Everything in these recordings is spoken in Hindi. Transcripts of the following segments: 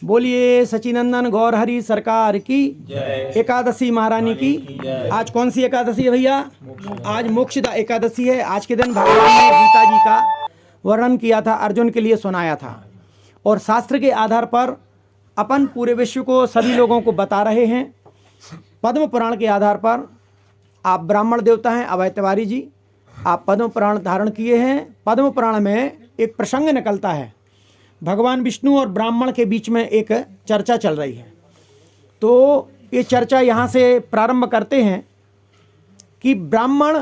बोलिए सचिनंदन गौर हरि सरकार की जय। एकादशी महारानी की जय। आज कौन सी एकादशी है भैया? आज मोक्षदा एकादशी है। आज के दिन भगवान ने गीता जी का वर्णन किया था, अर्जुन के लिए सुनाया था, और शास्त्र के आधार पर अपन पूरे विश्व को, सभी लोगों को बता रहे हैं। पद्म पुराण के आधार पर आप ब्राह्मण देवता हैं अभय तिवारी जी, आप पद्म पुराण धारण किए हैं। पद्म पुराण में एक प्रसंग निकलता है, भगवान विष्णु और ब्राह्मण के बीच में एक चर्चा चल रही है। तो ये चर्चा यहाँ से प्रारंभ करते हैं कि ब्राह्मण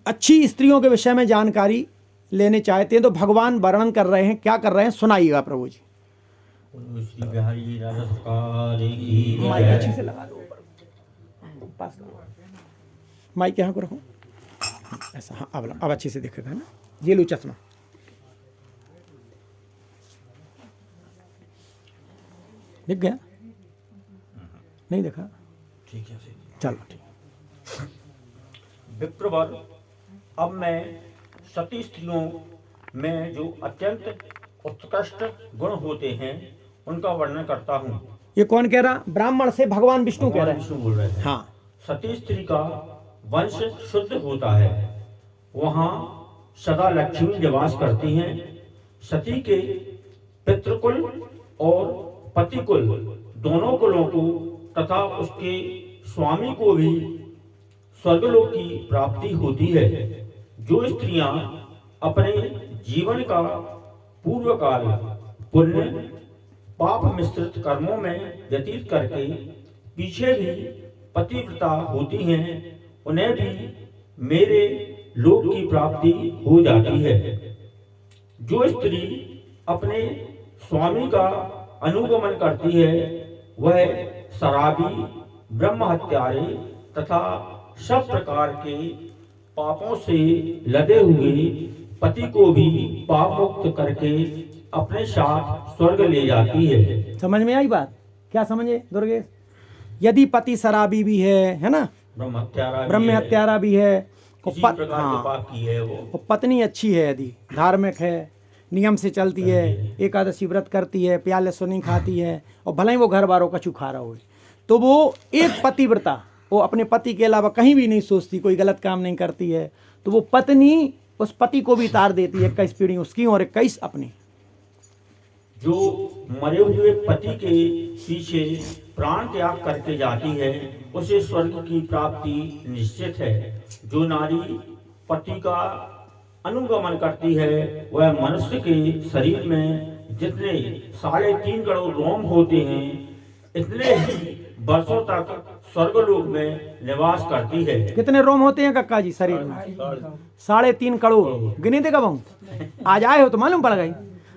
अच्छी स्त्रियों के विषय में जानकारी लेने चाहते हैं, तो भगवान वर्णन कर रहे हैं, क्या कर रहे हैं सुनाइएगा प्रभु जी। श्री बिहारी राजा सरकार की माइक जय। अच्छी से लगा दो, पास करो। माइक यहाँ को रखो ऐसा, हाँ अब अच्छी से दिखेगा ना। ये लो चश्मा। दिख गया? नहीं देखा? ठीक है। चलो ठीक। विप्रवर, अब मैं सती स्त्रियों में जो अत्यंत उत्कृष्ट गुण होते हैं उनका वर्णन करता हूँ। ये कौन कह रहा? ब्राह्मण से भगवान विष्णु कह रहे हैं। विष्णु बोल रहे हैं। हाँ। सती स्त्री का वंश शुद्ध होता है, वहाँ सदा लक्ष्मी निवास करती हैं। सती के पितृकुल और पतिकुल दोनों कुलों को तथा उसके स्वामी को भी स्वर्गलोक की प्राप्ति होती है। जो स्त्रियां अपने जीवन का पूर्व काल पुण्य पाप मिश्रित कर्मों में व्यतीत करके पीछे भी पतिव्रता होती हैं, उन्हें भी मेरे लोक की प्राप्ति हो जाती है। जो स्त्री अपने स्वामी का अनुगमन करती है वह शराबी, ब्रह्म हत्यारे तथा सब प्रकार के पापों से लदे हुए पति को भी पाप मुक्त करके अपने साथ स्वर्ग ले जाती है। समझ में आई बात? क्या समझे दुर्गेश? यदि पति शराबी भी है ना, ब्रह्म हत्यारा भी है, किसी प्रकार के पाप की है वो पत्नी अच्छी है, यदि धार्मिक है, नियम से चलती है, एकादशी व्रत करती है, प्याले सुनी खाती है, और भले ही वो घर बारों का खा रहा हो, तो वो एक पतिव्रता, वो अपने पति के अलावा कहीं भी नहीं सोचती, कोई गलत काम नहीं करती है, तो वो पत्नी उस पति को भी तार देती है, 21 पीढ़ी उसकी और 21 अपनी। जो मरे हुए पति के पीछे प्राण त्याग करके जाती है उसे स्वर्ग की प्राप्ति निश्चित है। जो नारी पति का अनुगमन करती है वह मनुष्य के शरीर में जितने 3.5 करोड़ रोम होते हैं इतने ही वर्षों तक स्वर्गलोक में निवास करती है। कितने रोम होते हैं कक्का जी शरीर में? 3.5 करोड़। गिने थे कब हम? आज आए हो तो मालूम पड़ गई।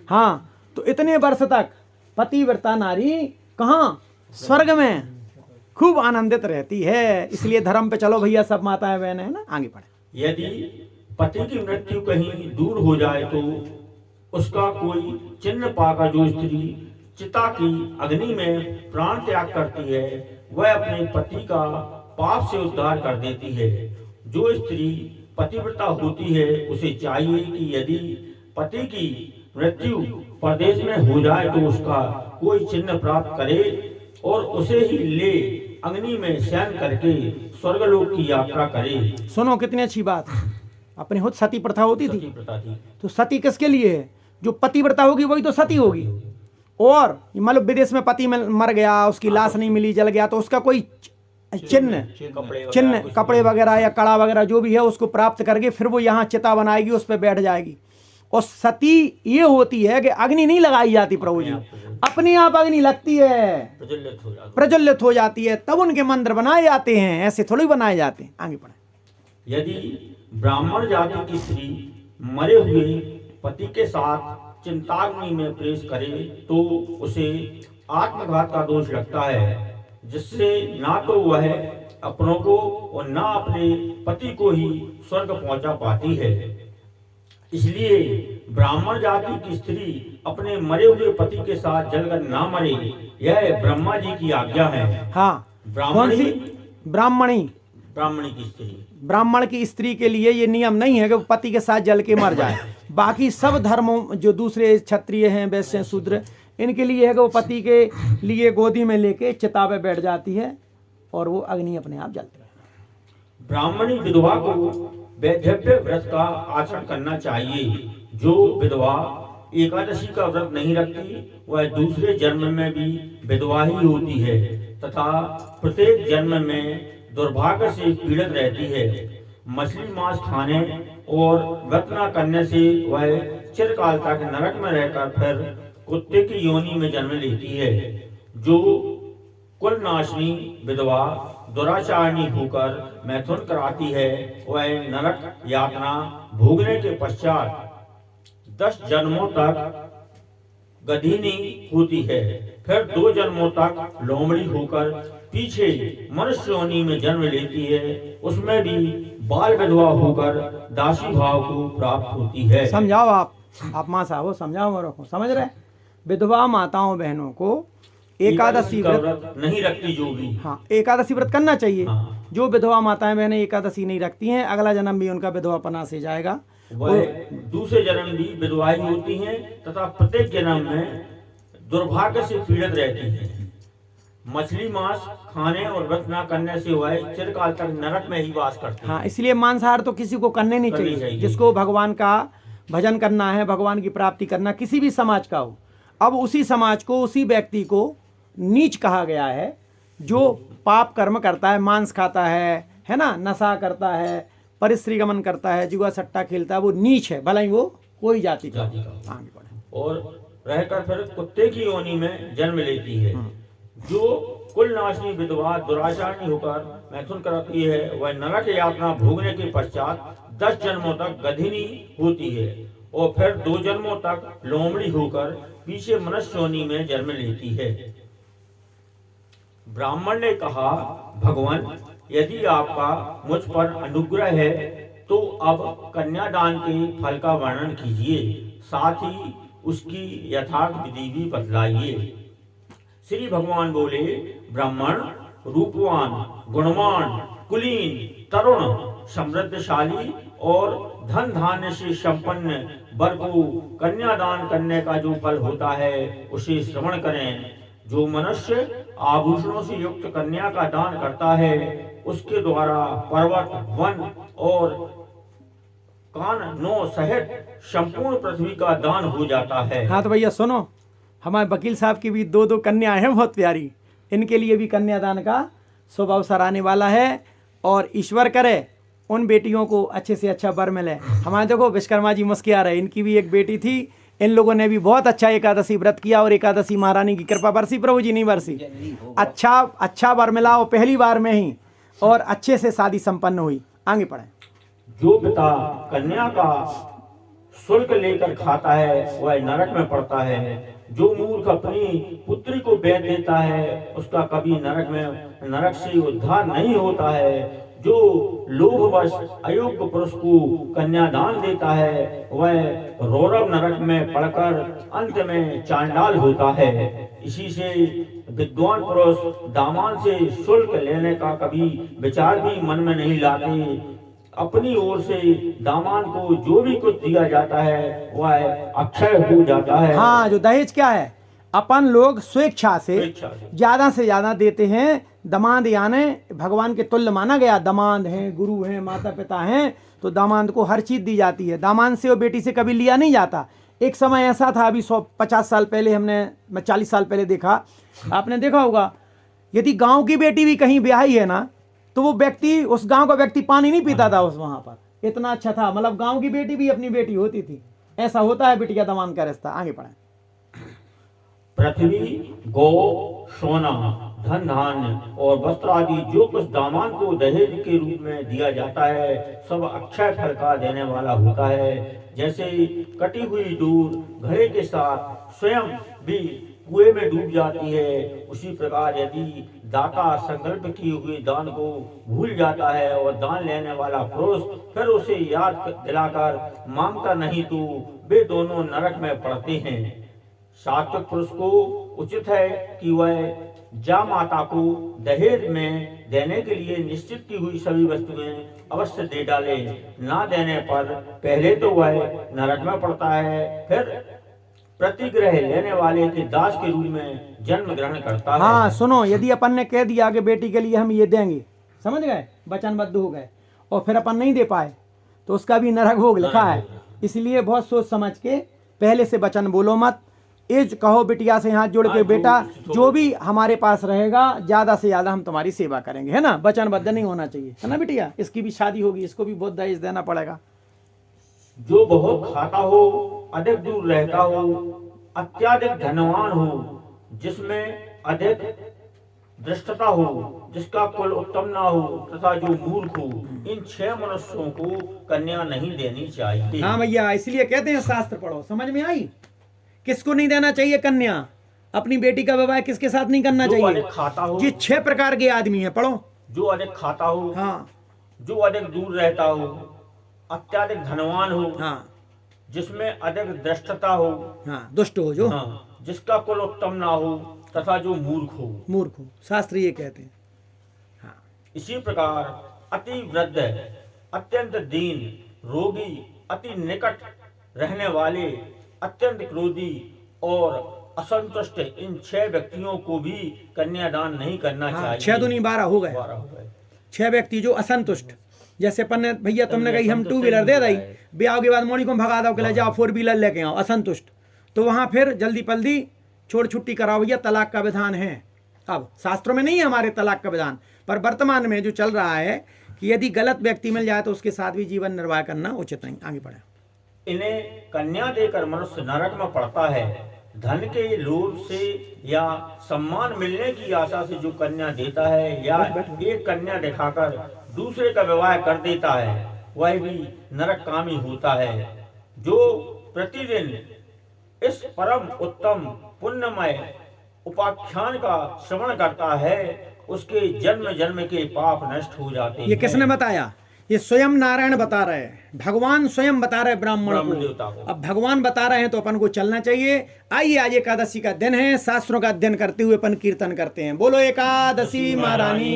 हाँ, तो इतने वर्ष तक पतिव्रता नारी कहाँ? स्वर्ग में खूब आनंदित रहती है। इसलिए धर्म पे चलो भैया सब माताएं बहनें, है ना, आगे बढ़े। यदि पति की मृत्यु कहीं दूर हो जाए तो उसका कोई चिन्ह पाकर जो स्त्री चिता की अग्नि में प्राण त्याग करती है वह अपने पति का पाप से उद्धार कर देती है। जो स्त्री पतिव्रता होती है उसे चाहिए कि यदि पति की मृत्यु परदेश में हो जाए तो उसका कोई चिन्ह प्राप्त करे और उसे ही ले अग्नि में शयन करके स्वर्गलोक की यात्रा करे। सुनो कितनी अच्छी बात है। अपने खुद सती प्रथा होती थी, तो सती किसके लिए है? जो पतिव्रता होगी वही तो सती होगी। और मतलब विदेश में पति मर गया, उसकी लाश नहीं मिली, जल गया, तो उसका कोई चिन्ह कपड़े वगैरह या कड़ा वगैरह जो भी है उसको प्राप्त करके फिर वो यहाँ चिता बनाएगी, उस पर बैठ जाएगी। और सती ये होती है कि अग्नि नहीं लगाई जाती प्रभु जी, अपने आप अग्नि लगती है, प्रज्वलित हो जाती है, तब उनके मंदिर बनाए जाते हैं, ऐसे थोड़ी बनाए जाते हैं। आगे बढ़े। यदि ब्राह्मण जाति की स्त्री मरे हुए पति के साथ चिंताग्नि में प्रवेश करे तो उसे आत्मघात का दोष लगता है, जिससे ना तो वह अपनों को और ना अपने पति को ही स्वर्ग पहुंचा पाती है। इसलिए ब्राह्मण जाति की स्त्री अपने मरे हुए पति के साथ जलकर ना मरे, यह ब्रह्मा जी की आज्ञा है। हाँ, कौन सी? ब्राह्मणी की स्त्री, ब्राह्मण की स्त्री के लिए ये नियम नहीं है कि वो पति के साथ जल के मर जाए। बाकी सब धर्मों जो दूसरे क्षत्रिय हैं, वैश्य शूद्र, इनके लिए है कि वो पति के लिए गोदी में लेके चिता पे बैठ जाती है और वो अग्नि अपने आप जलती है। ब्राह्मणी विधवा को वैधव्य व्रत का आचरण करना चाहिए। जो विधवा एकादशी का व्रत नहीं रखती वह दूसरे जन्म में भी विधवा ही होती है तथा प्रत्येक जन्म में दुर्भाग्य से पीड़ित रहती है। मछली मांस खाने और व्रत न करने से वह चिरकाल तक नरक में रहकर फिर कुत्ते की योनि में जन्म लेती है। जो कुल नाशनी विधवा दुराचारणी होकर मैथुन कराती है वह नरक यातना भोगने के पश्चात 10 जन्मों तक गधीनी होती है, फिर 2 जन्मों तक लोमड़ी होकर पीछे मनुष्य योनि में जन्म लेती है। उसमें भी बाल विधवा होकर दासी भाव को प्राप्त होती है। समझाओ आप माँ साहब हो, समझाओ मेरे को, समझ रहे? विधवा माताओं बहनों को एकादशी व्रत नहीं रखती जो भी, हाँ, एकादशी व्रत करना चाहिए। हाँ। जो विधवा माताएं बहनें एकादशी नहीं रखती हैं, अगला जन्म भी उनका विधवापना से जाएगा। वह दूसरे जन्म भी विधवा ही होती हैं तथा प्रत्येक जन्म में दुर्भाग्य से पीड़ित रहती हैं। मछली मांस खाने और व्रत न करने से वह चिरकाल तक नरक में ही वास करते हैं। हाँ, इसलिए मांसाहार तो किसी को करने नहीं चाहिए। जिसको भगवान का भजन करना है, भगवान की प्राप्ति करना, किसी भी समाज का हो। अब उसी समाज को, उसी व्यक्ति को नीच कहा गया है जो पाप कर्म करता है, मांस खाता है ना, नशा करता है, परिस्त्री गमन करता है, जुआ सट्टा खेलता है, वो नीच है, भले ही वो कोई जाति का आगे बढ़े और रहकर फिर कुत्ते की योनि में जन्म लेती है। जो कुल नाशनी विधवा दुराचारणी होकर मैथुन करती है वह नरक यातना भोगने के पश्चात 10 जन्मों तक गधिनी होती है और फिर 2 जन्मों तक लोमड़ी होकर पीछे मनुष्य योनि में जन्म लेती है। ब्राह्मण ने कहा, भगवान, यदि आपका मुझ पर अनुग्रह है तो अब कन्यादान के फल का वर्णन कीजिए, साथ ही उसकी यथार्थ विधि भी बतलाइए। श्री भगवान बोले, ब्राह्मण रूपवान, गुणवान, कुलीन, तरुण, समृद्धशाली और धन धान्य से संपन्न वर को कन्यादान करने का जो फल होता है उसे श्रवण करें। जो मनुष्य आभूषणों से युक्त कन्या का दान करता है उसके द्वारा पर्वत, वन और काननों सहित संपूर्ण पृथ्वी का दान हो जाता है। हाँ तो भैया सुनो, हमारे वकील साहब की भी 2 कन्याएं हैं बहुत प्यारी। इनके लिए भी कन्यादान का शुभ अवसर आने वाला है और ईश्वर करे उन बेटियों को अच्छे से अच्छा वर मिले। हमारे देखो विश्वकर्मा जी मुस्किया रहे, इनकी भी एक बेटी थी। इन लोगों ने भी बहुत अच्छा एकादशी व्रत किया और एकादशी महारानी की कृपा बरसी, प्रभु जी नहीं बरसी। अच्छा वर मिला और पहली बार में ही, और अच्छे से शादी संपन्न हुई। आगे पढ़े। जो पिता कन्या का शुल्क लेकर खाता है वह नरक में पड़ता है। जो मूर्ख अपनी पुत्री को बेच देता है उसका कभी नरक से उद्धार नहीं होता है। जो लोभवश अयोग्य पुरुष को कन्यादान देता है वह रौरव नरक में पड़कर अंत में चांडाल होता है। इसी से विद्वान पुरुष दामान से शुल्क लेने का कभी विचार भी मन में नहीं लाते। अपनी ओर से दामान को जो भी कुछ दिया जाता है वह अक्षय हो जाता है। हाँ, जो दहेज क्या है, अपन लोग स्वेच्छा से ज्यादा से ज्यादा देते हैं। दामाद यानी भगवान के तुल्य माना गया। दामाद हैं, गुरु हैं, माता पिता हैं, तो दामाद को हर चीज दी जाती है। दामाद से और बेटी से कभी लिया नहीं जाता। एक समय ऐसा था, अभी 150 साल पहले मैं 40 साल पहले देखा, आपने देखा होगा, यदि गांव की बेटी भी कहीं ब्याही है ना तो वो व्यक्ति, उस गांव का व्यक्ति पानी नहीं पीता था उस वहां पर। इतना अच्छा था, मतलब गांव की बेटी भी अपनी बेटी होती थी। ऐसा होता है बिटिया दामाद का रिश्ता। आगे पढ़े। पृथ्वी, गौ, सोना, धन धान्य और वस्त्र आदि जो कुछ दामाद को दहेज के रूप में दिया जाता है सब अक्षय फल का देने वाला होता है। जैसे कटी हुई दूर घड़े के साथ स्वयं भी कुएं में डूब जाती है, उसी प्रकार यदि दाता संकल्प किए हुए दान को भूल जाता है और दान लेने वाला पुरुष फिर उसे याद दिलाकर मांगता नहीं तो वे दोनों नरक में पड़ते हैं। सात्विक पुरुष को उचित है कि वह जा माता को दहेज में देने के लिए निश्चित की हुई सभी वस्तुएं अवश्य दे डाले। ना देने पर पहले तो वह नरक में पड़ता है, फिर प्रतिग्रह लेने वाले के दास के रूप में जन्म ग्रहण करता है। हाँ सुनो, यदि अपन ने कह दिया कि बेटी के लिए हम ये देंगे, समझ गए, वचनबद्ध हो गए, और फिर अपन नहीं दे पाए तो उसका भी नरक भोग लिखा है। इसलिए बहुत सोच समझ के पहले से वचन बोलो मत। एज कहो बिटिया से हाथ जोड़ के, बेटा जो भी हमारे पास रहेगा ज्यादा से ज्यादा हम तुम्हारी सेवा करेंगे, है ना। वचनबद्ध नहीं होना चाहिए, है ना बिटिया। इसकी भी शादी होगी, इसको भी बहुत दहेज देना पड़ेगा। जो बहुत खाता हो, अधिक दूर रहता हो, अत्याधिक धनवान हो, जिसमें अधिक दृष्टता हो, जिसका कुल उत्तम ना हो, तथा जो मूर्ख हो, इन 6 मनुष्यों को कन्या नहीं देनी चाहिए। हाँ भैया, इसलिए कहते हैं शास्त्र पढ़ो। समझ में आई? किसको नहीं देना चाहिए कन्या? अपनी बेटी का विवाह किसके साथ नहीं करना जो चाहिए? अधिक खाता हो, ये 6 प्रकार के आदमी हैं, पढ़ो। जो अधिक खाता हो, हाँ जो अधिक दूर रहता हो, अत्याधिक धनवान हो, हाँ जिसमें अधिक दृष्टता हो, हाँ, दुष्ट हो जो, हाँ, जिसका कुल उत्तम ना हो, तथा जो मूर्ख हो। मूर्ख हो, शास्त्र ये कहते हैं। हाँ इसी प्रकार अति वृद्ध, अत्यंत दीन, रोगी, अति निकट रहने वाले, अत्यंत क्रोधी और असंतुष्ट, इन 6 व्यक्तियों को भी कन्यादान नहीं करना हाँ, चाहिए। 6 दूनी 12 हो गए। 12 हो गए। 6 व्यक्ति जो असंतुष्ट, जैसे अपन ने भैया तुमने कही हम 2 व्हीलर दे दी, ब्याह के बाद मोनी को भगा दो, के जाओ 4 व्हीलर लेके आओ, असंतुष्ट, तो वहां फिर जल्दी पल्दी छोड़ छुट्टी कराओ भैया, तलाक का विधान है। अब शास्त्रों में नहीं है हमारे तलाक का विधान, पर वर्तमान में जो चल रहा है कि यदि गलत व्यक्ति मिल जाए तो उसके साथ भी जीवन निर्वाह करना उचित नहीं। आगे बढ़े। इन्हें कन्या देकर मनुष्य नरक में पड़ता है। धन के लोभ से या सम्मान मिलने की आशा से जो कन्या देता है, या एक कन्या दिखाकर दूसरे का विवाह कर देता है, वह भी नरककामी होता है। जो प्रतिदिन इस परम उत्तम पुण्यमय उपाख्यान का श्रवण करता है, उसके जन्म जन्म के पाप नष्ट हो जाते हैं। ये किसने बताया? ये स्वयं नारायण बता रहे हैं, भगवान स्वयं बता रहे ब्राह्मण देवता को। अब भगवान बता रहे हैं तो अपन को चलना चाहिए। आइए, आज एकादशी का दिन है, शास्त्रों का अध्ययन करते हुए अपन कीर्तन करते हैं। बोलो एकादशी महारानी।